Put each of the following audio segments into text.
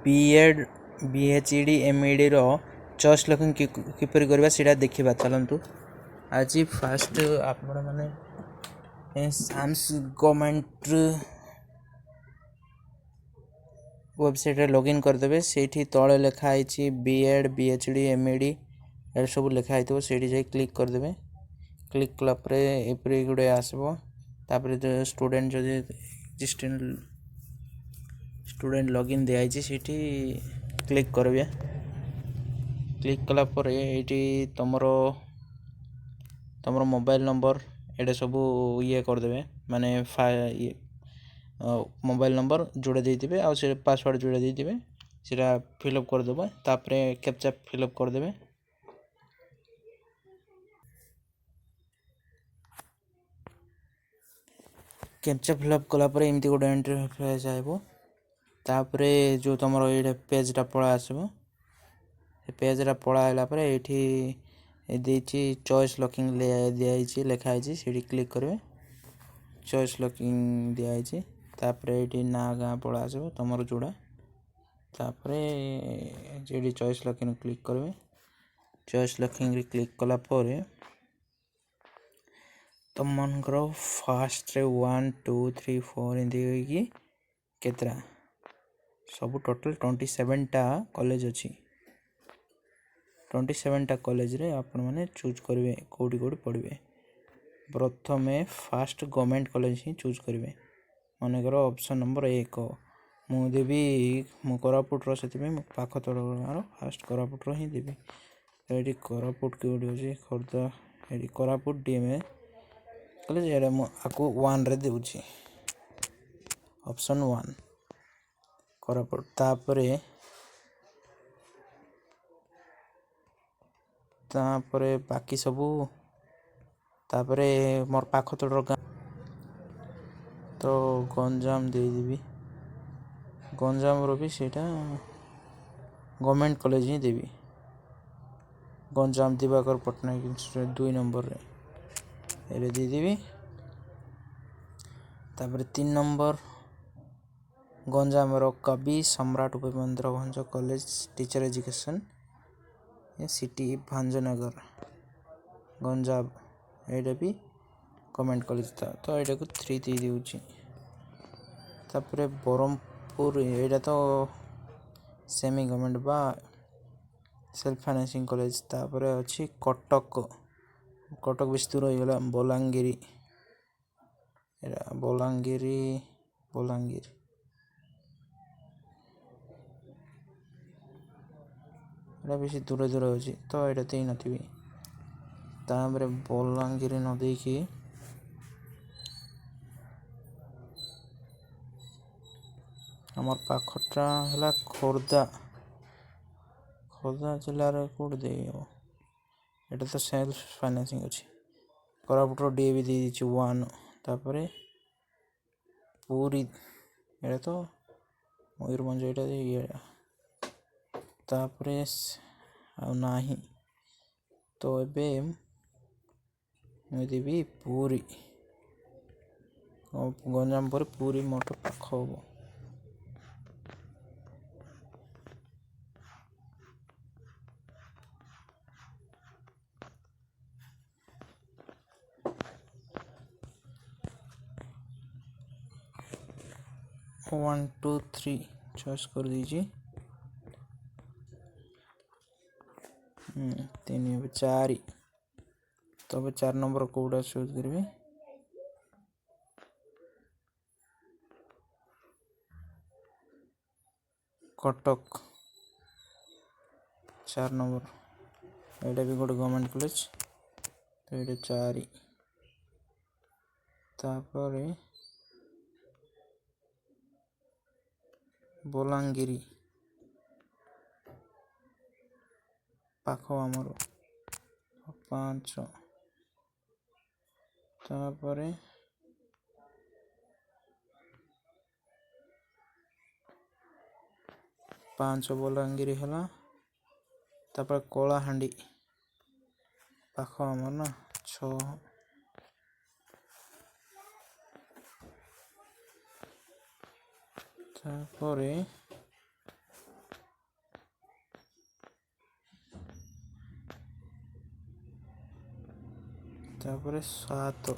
BEd बीएचईडी MED रो choice locking किपरि करबा सेटा देखिबा चलंतु। आज फास्ट आपण माने साम्स गवर्नमेंट वेबसाइट रे लॉगिन कर देबे। सेठी तळे लिखा आइछि बीएड बीएचडी एमईडी ए सब लिखा आइतो। सेठी जाई क्लिक कर देबे। क्लिक कला परे एपरि गुडे आसबो। तापरे जो स्टूडेंट जो एग्जिस्टिंग स्टूडेंट लॉगिन दे आइछि सेठी क्लिक करबे। क्लिक कला परे एठी तमरो मोबाइल नंबर एडे सब ये कर देबे। माने मोबाइल नंबर जोड़े देइथिबे आ से पासवर्ड जोड़े देइथिबे। सेटा फिलअप कर देबो। तापरे कैप्चा फिलअप कर देबे। कैप्चा फिलअप कला परे एमती गोटे इंटरफेस आइबो। तापरे जो तमरो एडे पेजटा पळा आसबो। ए पेजटा पळा आइला परे एठी देइछि चॉइस लॉकिंग ले दियाइछि लेखा आइछि। सेठी क्लिक करबे। चॉइस लॉकिंग दियाइछि। तापरे एठी ना गा पळा आसबो तमरो जोड़ा। तापरे जेडी चॉइस लॉकिंग क्लिक करबे। चॉइस लॉकिंग रे क्लिक कला परे तमनकर फास्ट रे 1 2 3 4 एंदी होई केतरा सब टोटल 27 टा कॉलेज अछि। 27 टा कॉलेज रे आपण माने चूज करबे कोडी कोडी पढबे। प्रथमे फास्ट गवर्नमेंट कॉलेज ही चूज करबे। माने करो ऑप्शन नंबर 1 मु देबी मु कोरापुट रो सेति में पाख तोड़ फास्ट कोरापुट रो ही देबी। एडी कोरापुट कोडी होजी Khardah AD Koraput DMA college एडे मु आकु 1 रे देउची। ऑप्शन 1 कोरापुट। तापरे बाकी सबू तापरे मोर पाख तोड़ गाँ तो गंजाम दे देबी। गंजाम रो भी सेटा गवर्नमेंट कॉलेज ही देबी। गंजाम दिवाकर पटनायक इंस्टीट्यूट 2 नंबर रे एरे दे देबी। तापरे 3 नंबर गंजाम रो Kavi Samrat Upendra Bhanj college teacher education city Bhanjanagar Ganjam एडे भी गवर्नमेंट कॉलेज था तो एडे को 3 दे देउची। तापरे बरहमपुर एडा तो सेमी गवर्नमेंट बा सेल्फ फाइनेंसिंग कॉलेज। तापरे अछि कटक विस्तृत हो गला बोलांगिरी एडा बोलांगिर एडा बेसी दूर दूर होची तो एडा तेई नथिबी। तापरे बोलांगिर न देखि हमर पाखटा हला खोर्दा जिल्ला रे कोड देयो। एटा तो सेल्फ फाइनेंसिंग अछि। कोरापुट रो डीए भी दे दिछि 1। तापरे पूरी एटा तो मयूरभंज एटा ये। तापरे आ नाही तो एबे मु देबी पूरी गंजाम पर पूरी मोटर पाख हो। वन टू थ्री चॉइस कर दीजिए। 3 4 तो 4 नंबर कोडा चूज करेंगे। कटक 4 नंबर एटा भी गोटे गवर्नमेंट कॉलेज तो एटा 4। तापरे बोलांगिरी पाखो हमरो 5। तापरे 5 बोलांगिरी हला। तापर कोलाहांडी पाखो हमर ना 6। तापरे ତାପରେ 7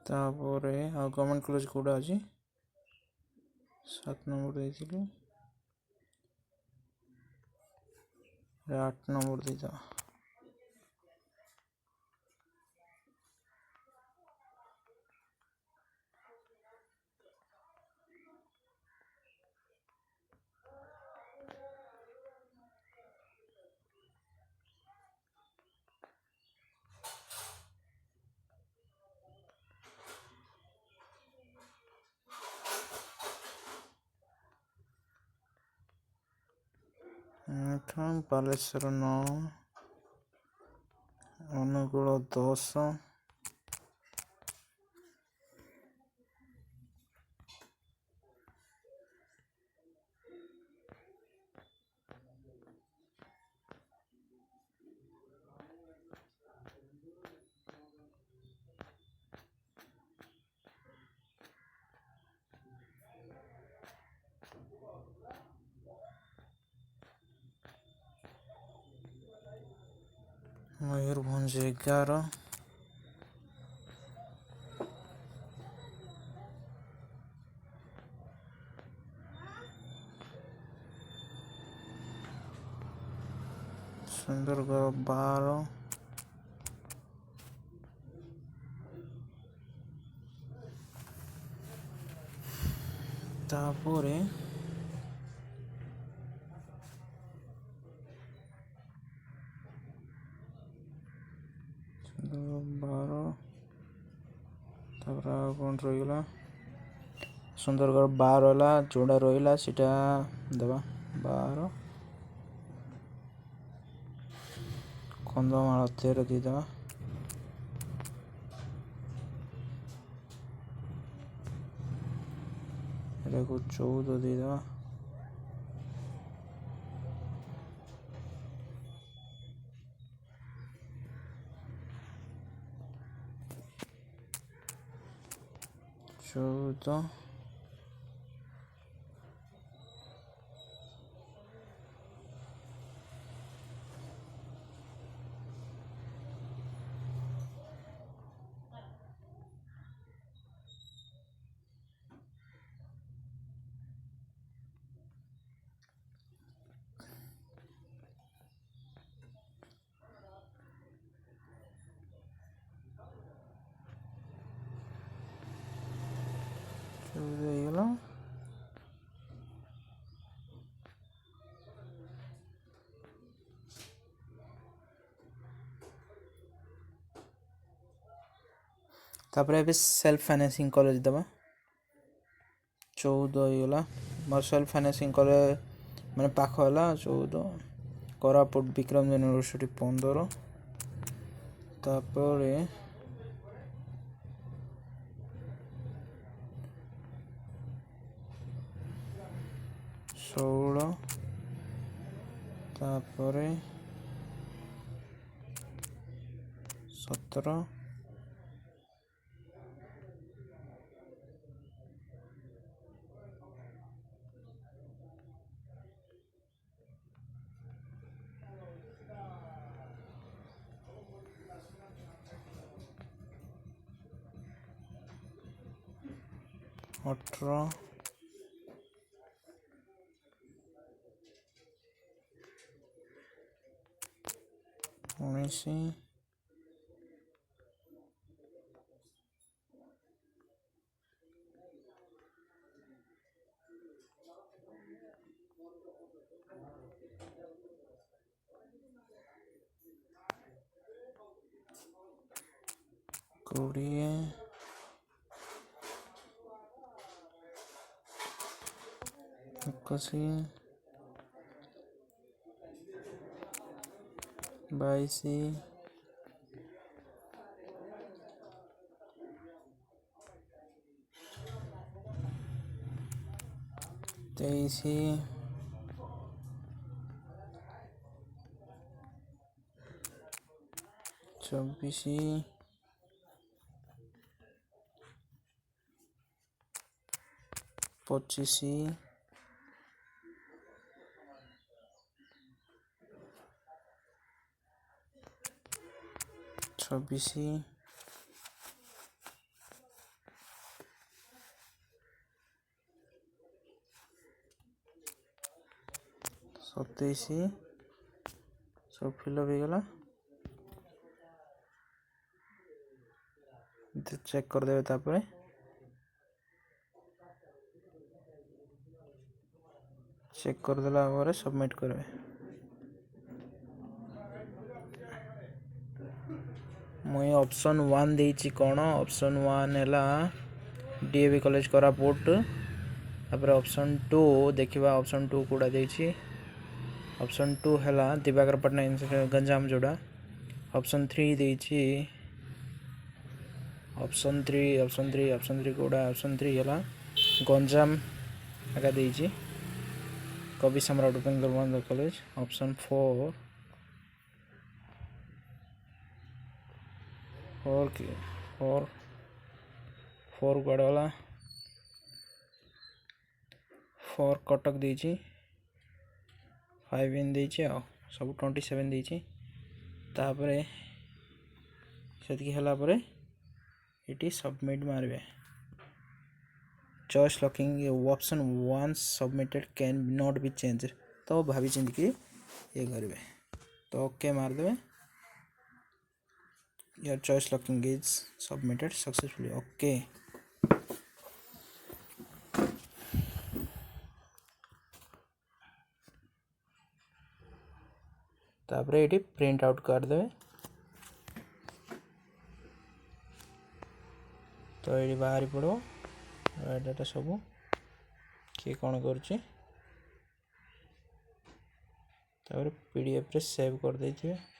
ତାପରେ ଆଉ ଗଭର୍ଣ୍ଣମେଣ୍ଟ କଲେଜ କେଉଁଟା ଅଛି 7 ନମ୍ବର ଦେଇଥିଲି 8 ନମ୍ବର ଦେଇଦେବା ବାଲେଶ୍ୱର 9 ଅନୁଗୁଳ 10 ମୟୂରଭଞ୍ଜ 11 ସୁନ୍ଦରଗଡ଼ 12 ତାପରେ ତାପରେ ଆଉ କ'ଣ ରହିଗଲା ସୁନ୍ଦରଗଡ଼ 12 ହେଲା ଯେଉଁଟା ରହିଲା ସେଇଟା ଦେବା 12 କନ୍ଧମାଳ 13 ଦେଇଦେବା ଏଟାକୁ 14 ଦେଇଦେବା ହେଇଗଲା ତାପରେ ଏବେ ସେଲ୍ଫ ଫାଇନାନ୍ସିଂ କଲେଜ ଦେବା 14 ହେଇଗଲା ମୋର ସେଲ୍ଫ ଫାଇନାନ୍ସିଂ କଲେଜ ମାନେ ପାଖ ହେଲା 14 କୋରାପୁଟ ବିକ୍ରମ ୟୁନିଭର୍ସିଟି 15 ତାପରେ ଷୋହଳ ତାପରେ 17 18 19 20 21 22 23 24 24 25 26 27 सब फिलअप हो गला चेक कर देबे तापरे चेक कर देला बारे सबमिट करबे मुई ऑप्शन 1 देइछि कोन ऑप्शन 1 हैला डीएवी कॉलेज कोरापुट तापर ऑप्शन 2 देखिबा ऑप्शन 2 कोडा देइछि ऑप्शन 2 हैला दिवाकर पटना गंजाम जोड़ा ऑप्शन 3 देइछि ऑप्शन 3 कोडा ऑप्शन 3 हैला गंजाम आगा देइछि कवि सम्राट उपेंद्र कुमार कॉलेज ऑप्शन 4 गाड़ वाला 4 कटक देइछि 5 इन देइछि आ सब 27 देइछि तापरे सेति हला परे इटी सबमिट मारबे choice locking option 1 submitted can not be change तो भाभी चिंत कि ये करबे तो ओके मार देबे your choice locking is submitted successfully okay तापरे इटी प्रिंट आउट कर देबे तो ये बाहरी पड़ो डाटा सब किए कौन कर पीडीएफ रे सेव कर देइथिबे।